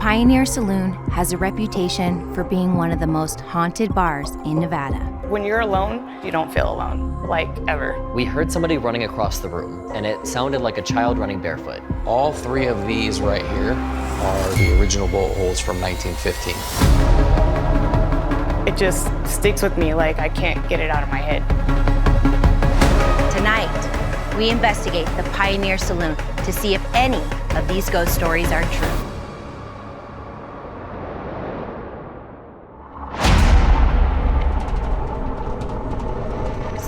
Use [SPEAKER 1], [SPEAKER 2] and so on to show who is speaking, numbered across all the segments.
[SPEAKER 1] Pioneer Saloon has a reputation for being one of the most haunted bars in Nevada.
[SPEAKER 2] When you're alone, you don't feel alone, like ever.
[SPEAKER 3] We heard somebody running across the room, and it sounded like a child running barefoot.
[SPEAKER 4] All three of these right here are the original bullet holes from 1915.
[SPEAKER 2] It just sticks with me, like I can't get it out of my head.
[SPEAKER 1] Tonight, we investigate the Pioneer Saloon to see if any of these ghost stories are true.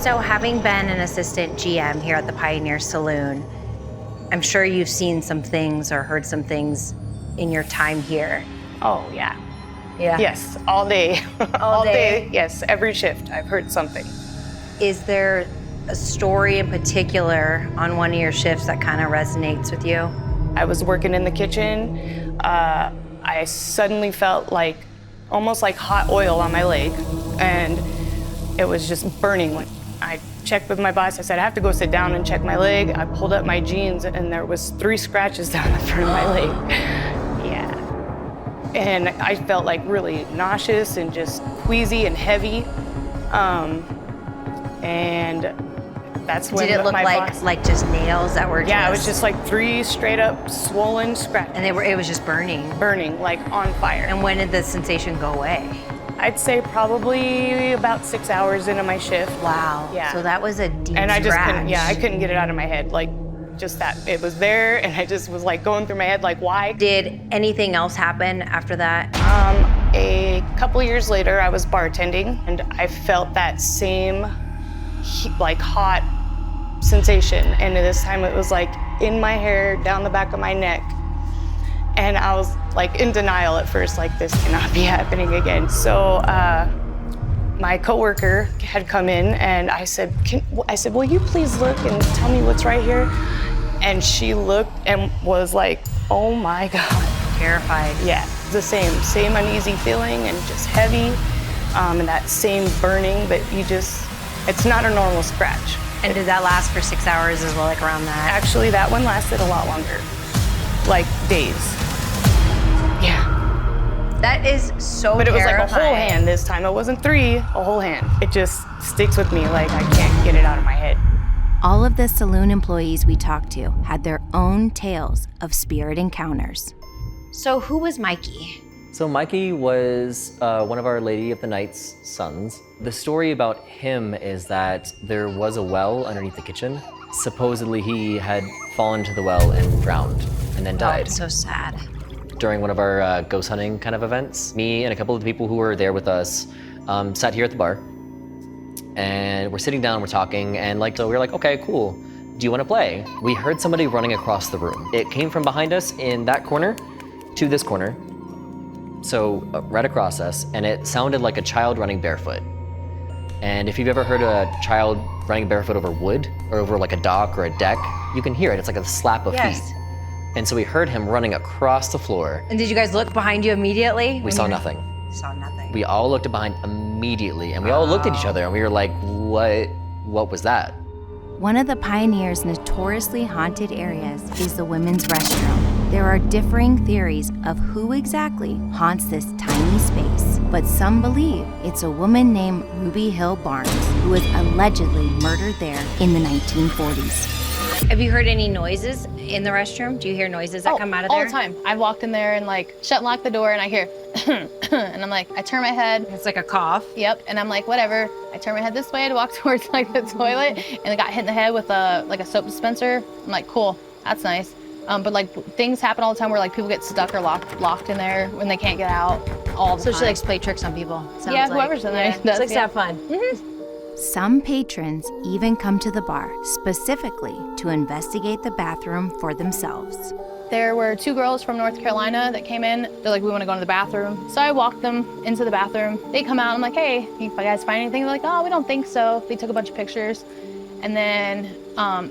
[SPEAKER 1] So having been an assistant GM here at the Pioneer Saloon, I'm sure you've seen some things or heard some things in your time here.
[SPEAKER 2] Oh, yeah.
[SPEAKER 1] Yeah?
[SPEAKER 2] Yes, all day.
[SPEAKER 1] All day?
[SPEAKER 2] Yes, every shift I've heard something.
[SPEAKER 1] Is there a story in particular on one of your shifts that kind of resonates with you?
[SPEAKER 2] I was working in the kitchen. I suddenly felt like, almost like hot oil on my leg, and it was just burning. I checked with my boss. I said, I have to go sit down and check my leg. I pulled up my jeans, and there was 3 scratches down the front of my leg. Yeah. And I felt like really nauseous and just queasy and heavy. And that's when
[SPEAKER 1] Did it look
[SPEAKER 2] my boss,
[SPEAKER 1] like just nails that were
[SPEAKER 2] yeah, it was just like 3 straight up swollen scratches.
[SPEAKER 1] And it was just burning?
[SPEAKER 2] Burning, like on fire.
[SPEAKER 1] And when did the sensation go away?
[SPEAKER 2] I'd say probably about 6 hours into my shift.
[SPEAKER 1] Wow.
[SPEAKER 2] Yeah.
[SPEAKER 1] So that was a deep
[SPEAKER 2] And I just
[SPEAKER 1] scratch.
[SPEAKER 2] couldn't, I couldn't get it out of my head. Like, just that it was there, and I just was like going through my head, like, why?
[SPEAKER 1] Did anything else happen after that?
[SPEAKER 2] A couple years later, I was bartending, and I felt that same, like, hot sensation. And this time it was like in my hair, down the back of my neck. And I was like in denial at first, like this cannot be happening again. So my coworker had come in, and I said, will you please look and tell me what's right here? And she looked and was like, oh my God.
[SPEAKER 1] Terrified.
[SPEAKER 2] Yeah, the same uneasy feeling and just heavy, and that same burning, but it's not a normal scratch.
[SPEAKER 1] And did that last for 6 hours as well, like around that?
[SPEAKER 2] Actually, that one lasted a lot longer, like days. Yeah.
[SPEAKER 1] That is so
[SPEAKER 2] But it was like a
[SPEAKER 1] terrifying.
[SPEAKER 2] whole hand this time. It wasn't 3, a whole hand. It just sticks with me, like I can't get it out of my head.
[SPEAKER 1] All of the saloon employees we talked to had their own tales of spirit encounters. So who was Mikey?
[SPEAKER 3] So Mikey was one of our Lady of the Night's sons. The story about him is that there was a well underneath the kitchen. Supposedly he had fallen into the well and drowned and then died.
[SPEAKER 1] Oh, so sad.
[SPEAKER 3] During one of our ghost hunting kind of events, me and a couple of the people who were there with us sat here at the bar, and we're sitting down, we're talking, and so we were like, okay, cool. Do you want to play? We heard somebody running across the room. It came from behind us in that corner to this corner, so right across us, and it sounded like a child running barefoot. And if you've ever heard a child running barefoot over wood or over like a dock or a deck, you can hear it. It's like a slap of feet. And so we heard him running across the floor.
[SPEAKER 1] And did you guys look behind you immediately?
[SPEAKER 3] We saw nothing.
[SPEAKER 1] Saw nothing.
[SPEAKER 3] We all looked behind immediately, and we all looked at each other, and we were like, what was that?
[SPEAKER 1] One of the Pioneer's notoriously haunted areas is the women's restroom. There are differing theories of who exactly haunts this tiny space, but some believe it's a woman named Ruby Hill Barnes who was allegedly murdered there in the 1940s. Have you heard any noises in the restroom? Do you hear noises that come out of there?
[SPEAKER 5] All the time. I've walked in there and shut and locked the door, and I hear and I'm like, I turn my head.
[SPEAKER 1] It's like a cough.
[SPEAKER 5] Yep, and I'm like, whatever. I turn my head this way to walk towards the toilet, and I got hit in the head with a soap dispenser. I'm like, cool, that's nice. But things happen all the time where people get stuck or locked in there when they can't get out all the time.
[SPEAKER 1] So she likes to play tricks on people.
[SPEAKER 5] Yeah, whoever's in there.
[SPEAKER 1] She likes to have fun. Mm-hmm. Some patrons even come to the bar specifically to investigate the bathroom for themselves.
[SPEAKER 5] There were 2 girls from North Carolina that came in. They're like, we want to go into the bathroom. So I walked them into the bathroom. They come out, I'm like, hey, you guys find anything? They're like, oh, we don't think so. They took a bunch of pictures. And then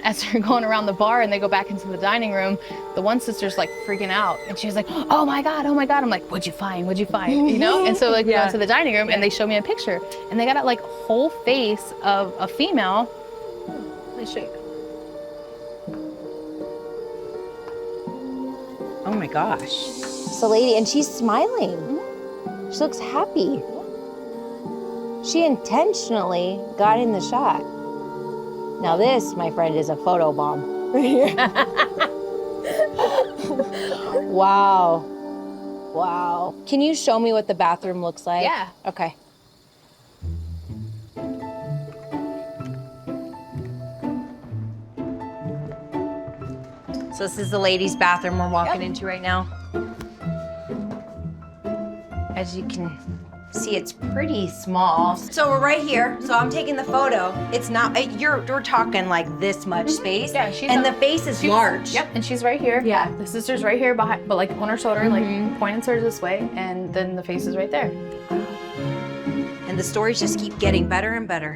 [SPEAKER 5] as they're going around the bar and they go back into the dining room, the one sister's freaking out. And she's like, oh my God. I'm like, what'd you find? You know? And so we go into the dining room and they show me a picture. And they got a whole face of a female. Let me show you.
[SPEAKER 1] Oh my gosh. It's a lady, and she's smiling. She looks happy. She intentionally got in the shot. Now this, my friend, is a photo bomb. Right here. Wow. Wow. Can you show me what the bathroom looks like?
[SPEAKER 5] Yeah.
[SPEAKER 1] Okay. So this is the ladies' bathroom we're walking into right now. As you can see, it's pretty small. So we're right here. So I'm taking the photo. It's not, we're talking like this much space.
[SPEAKER 5] Yeah,
[SPEAKER 1] and the face is large.
[SPEAKER 5] Yep, and she's right here.
[SPEAKER 1] Yeah.
[SPEAKER 5] The sister's right here behind, but like on her shoulder, like pointing towards this way, and then the face is right there.
[SPEAKER 1] And the stories just keep getting better and better.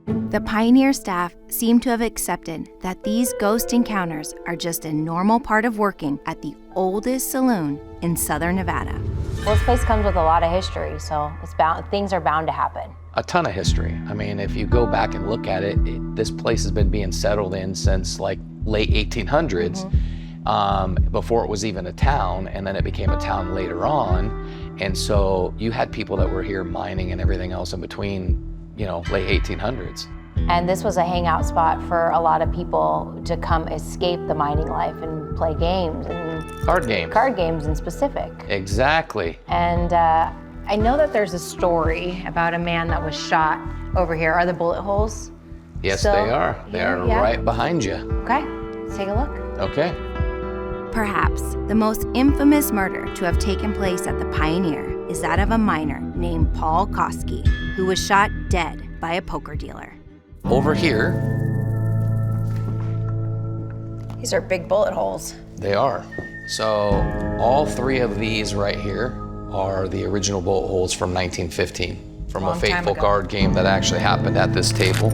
[SPEAKER 6] The Pioneer staff seem to have accepted that these ghost encounters are just a normal part of working at the oldest saloon in Southern Nevada.
[SPEAKER 1] Well, this place comes with a lot of history, so things are bound to happen.
[SPEAKER 4] A ton of history. I mean, if you go back and look at it, this place has been being settled in since like late 1800s, before it was even a town, and then it became a town later on. And so you had people that were here mining and everything else in between, you know, late 1800s.
[SPEAKER 1] And this was a hangout spot for a lot of people to come escape the mining life and play games and
[SPEAKER 4] Card games
[SPEAKER 1] in specific.
[SPEAKER 4] Exactly.
[SPEAKER 1] And I know that there's a story about a man that was shot over here. Are the bullet holes?
[SPEAKER 4] Yes,
[SPEAKER 1] still
[SPEAKER 4] they are. They
[SPEAKER 1] here?
[SPEAKER 4] are
[SPEAKER 1] Yeah.
[SPEAKER 4] right behind you.
[SPEAKER 1] Okay, let's take a look.
[SPEAKER 4] Okay.
[SPEAKER 6] Perhaps the most infamous murder to have taken place at the Pioneer is that of a miner named Paul Coski, who was shot dead by a poker dealer.
[SPEAKER 4] Over here,
[SPEAKER 1] These are big bullet holes.
[SPEAKER 4] they are. So all three of these right here are the original bullet holes from 1915, from a
[SPEAKER 1] Long time
[SPEAKER 4] fateful
[SPEAKER 1] ago.
[SPEAKER 4] card game that actually happened at this table,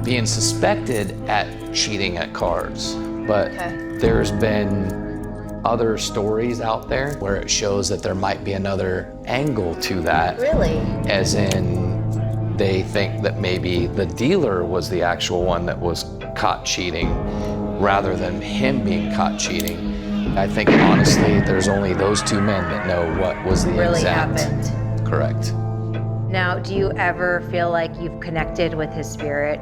[SPEAKER 4] being suspected at cheating at cards. But there's been other stories out there where it shows that there might be another angle to that.
[SPEAKER 1] Really?
[SPEAKER 4] As in, they think that maybe the dealer was the actual one that was caught cheating rather than him being caught cheating. I think honestly, there's only those two men that know what was the
[SPEAKER 1] Really
[SPEAKER 4] exact.
[SPEAKER 1] happened.
[SPEAKER 4] Correct.
[SPEAKER 1] Now, do you ever feel like you've connected with his spirit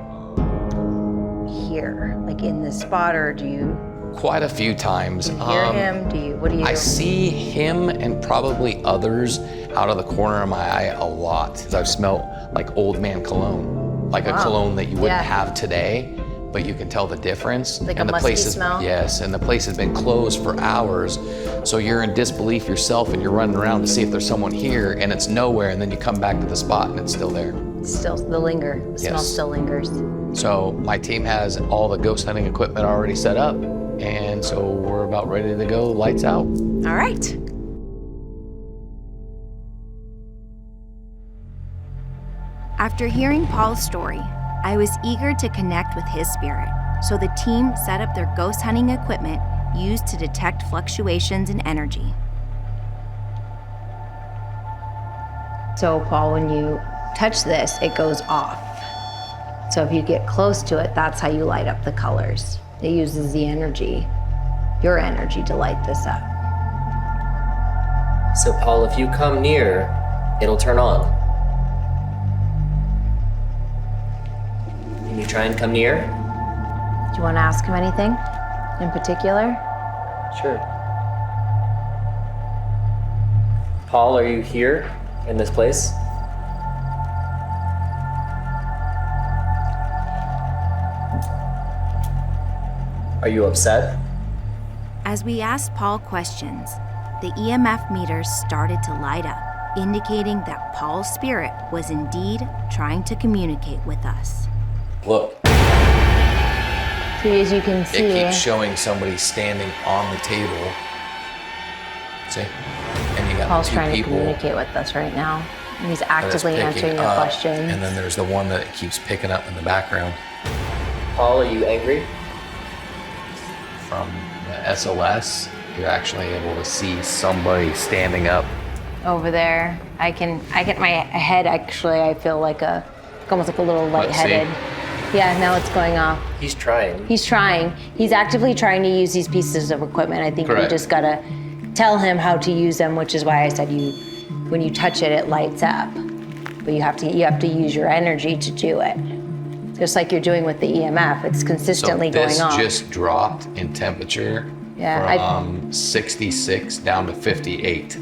[SPEAKER 1] here, like in this spot, or do you
[SPEAKER 4] Quite a few times.
[SPEAKER 1] hear him? What do you?
[SPEAKER 4] I see him and probably others out of the corner of my eye a lot. I've smelled like old man cologne, like a cologne that you wouldn't have today, but you can tell the difference.
[SPEAKER 1] Like
[SPEAKER 4] and
[SPEAKER 1] a
[SPEAKER 4] the place
[SPEAKER 1] musky
[SPEAKER 4] is,
[SPEAKER 1] smell?
[SPEAKER 4] Yes, and the place has been closed for hours. So you're in disbelief yourself and you're running around to see if there's someone here and it's nowhere, and then you come back to the spot and it's still there.
[SPEAKER 1] Still, the smell still lingers.
[SPEAKER 4] So my team has all the ghost hunting equipment already set up, and so we're about ready to go, lights out.
[SPEAKER 1] All right.
[SPEAKER 6] After hearing Paul's story, I was eager to connect with his spirit, so the team set up their ghost hunting equipment used to detect fluctuations in energy.
[SPEAKER 1] So, Paul, when you touch this, it goes off. So if you get close to it, that's how you light up the colors. It uses the energy, your energy, to light this up.
[SPEAKER 3] So, Paul, if you come near, it'll turn on. Can you try and come near?
[SPEAKER 1] Do you want to ask him anything in particular?
[SPEAKER 3] Sure. Paul, are you here in this place? Are you upset?
[SPEAKER 6] As we asked Paul questions, the EMF meters started to light up, indicating that Paul's spirit was indeed trying to communicate with us.
[SPEAKER 4] Look,
[SPEAKER 1] See, as you can see,
[SPEAKER 4] it keeps showing somebody standing on the table. See? And you got
[SPEAKER 1] Paul's
[SPEAKER 4] two
[SPEAKER 1] trying to
[SPEAKER 4] people
[SPEAKER 1] communicate with us right now. And he's
[SPEAKER 4] that it's
[SPEAKER 1] actively
[SPEAKER 4] picking
[SPEAKER 1] answering your
[SPEAKER 4] up,
[SPEAKER 1] questions.
[SPEAKER 4] and then there's the one that it keeps picking up in the background.
[SPEAKER 3] Paul, are you angry?
[SPEAKER 4] From the SOS, you're actually able to see somebody standing up.
[SPEAKER 1] Over there, I get my head, actually, I feel like almost like a little
[SPEAKER 4] Let's see.
[SPEAKER 1] lightheaded. Yeah, now it's going off.
[SPEAKER 3] He's trying.
[SPEAKER 1] He's trying. He's actively trying to use these pieces of equipment. I think we
[SPEAKER 4] Correct.
[SPEAKER 1] just gotta
[SPEAKER 7] tell him how to use them, which is why I said when you touch it, it lights up. But you have to use your energy to do it. Just like you're doing with the EMF, it's consistently going on.
[SPEAKER 4] So this just dropped in temperature from 66 down to 58.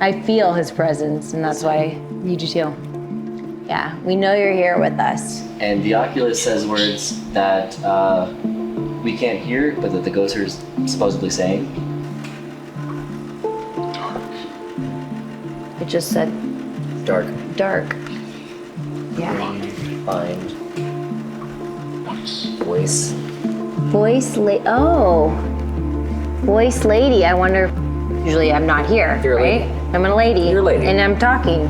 [SPEAKER 7] I feel his presence, and that's why you do too. Yeah, we know you're here with us.
[SPEAKER 3] And the Oculus says words that we can't hear, but that the ghosts are supposedly saying.
[SPEAKER 7] It just said
[SPEAKER 3] Dark.
[SPEAKER 7] dark. Yeah.
[SPEAKER 3] Find. Voice.
[SPEAKER 7] Voice lady. I wonder. Usually I'm not here,
[SPEAKER 3] You're a
[SPEAKER 7] right?
[SPEAKER 3] lady.
[SPEAKER 7] I'm a lady.
[SPEAKER 3] You're a lady.
[SPEAKER 7] And I'm talking.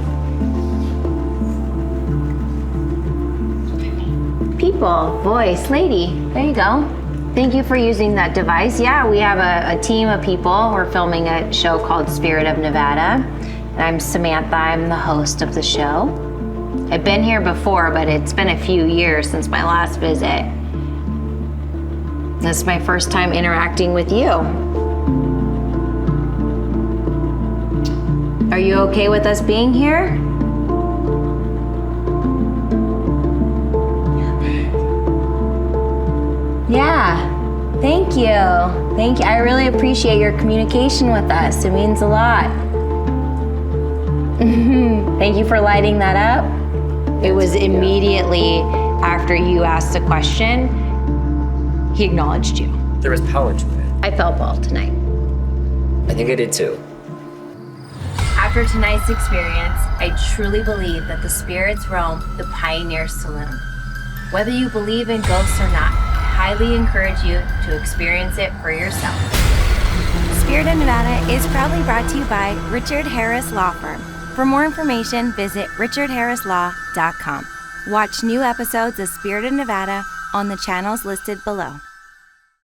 [SPEAKER 7] People, voice, lady. There you go. Thank you for using that device. Yeah, we have a team of people. We're filming a show called Spirit of Nevada. And I'm Samantha. I'm the host of the show. I've been here before, but it's been a few years since my last visit. This is my first time interacting with you. Are you okay with us being here? Yeah, thank you. Thank you. I really appreciate your communication with us. It means a lot. Thank you for lighting that up. It was immediately after you asked the question, he acknowledged you.
[SPEAKER 3] There was power to it.
[SPEAKER 7] I felt bald tonight.
[SPEAKER 3] I think I did too.
[SPEAKER 6] After tonight's experience, I truly believe that the spirits roam the Pioneer Saloon. Whether you believe in ghosts or not, I highly encourage you to experience it for yourself. Spirit of Nevada is proudly brought to you by Richard Harris Law Firm. For more information, visit richardharrislaw.com. Watch new episodes of Spirit of Nevada on the channels listed below.